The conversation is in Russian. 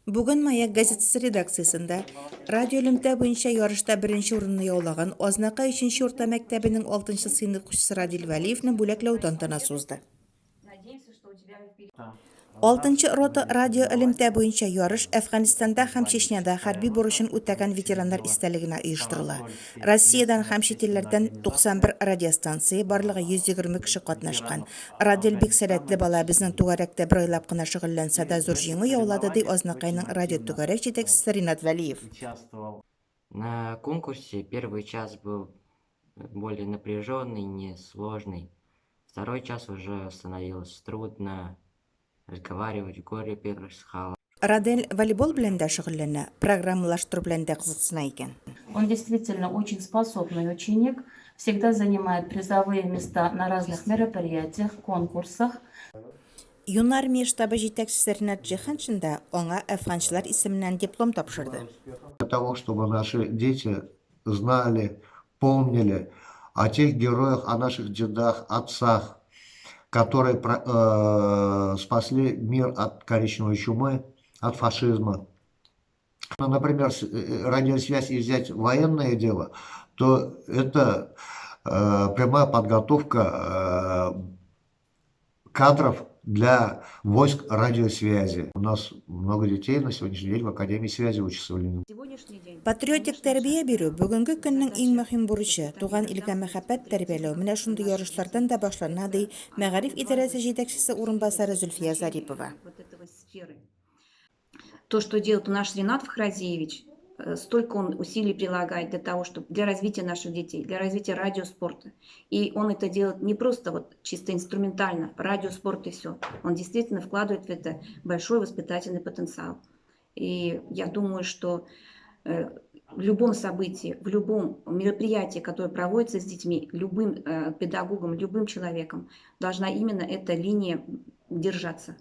Бүгін Маяк газетасы редакциясында радио элемтә буенча ярышта беренче урынны яулаган Азнакай 3нче урта мәктәбенең 6нчы сыйныф укучысы Радил Вәлиевне бүләкләү тантанасы узды. 6нчы рота радио элемтә буенча ярыш Әфганистанда һәм Чечняда хәрби бурычын үтәгән ветераннар истәлегенә оештырыла. Россиядән һәм чит илләрдән 91 радиостанция, барлыгы 120 кеше катнашкан. Радил бик сәләтле бала, безнең түгәрәктә бер айлап кына шөгыльләнсә дә зур җиңү яулады, ди Азнакайның радио түгәрәк җитәкчесе Ринат Вәлиев. На конкурсе первый час был более напряженный, несложный. Второй час уже становилось трудно разговаривать, горе первых схал. Радель волейбол белән дә шөгыльләнә, программалаштыру белән дә кызыксына икән. Он действительно очень способный ученик, всегда занимает призовые места на разных мероприятиях, конкурсах. Юнар армия штабы җитәкчесе Ринат Җиһаншин да аңа әфганчылар исеменнән диплом тапшырды. Для того, чтобы наши дети знали, помнили о тех героях, о наших дедах, отцах, которые спасли мир от коричневой чумы, от фашизма. Например, радиосвязь и взять военное дело, то это прямая подготовка кадров для войск радиосвязи. У нас много детей на сегодняшний день в Академии связи учатся в Ленинграде. Патриотик тәрбия бирү бүгенге көннең иң мөһим бурычы. Туган илгә мәхәббәт тәрбияләү. Менә шундый ярышлардан да башлана, ди Мәгариф идарәсе җитәкчесе урынбасары Зөлфия Зарипова. То, что делает наш Ринат Фахразиевич, столько он усилий прилагает для того, чтобы для развития наших детей, для развития радиоспорта. И он это делает не просто вот чисто инструментально, радиоспорт и все. Он действительно вкладывает в это большой воспитательный потенциал. И я думаю, что в любом событии, в любом мероприятии, которое проводится с детьми, любым педагогом, любым человеком, должна именно эта линия держаться.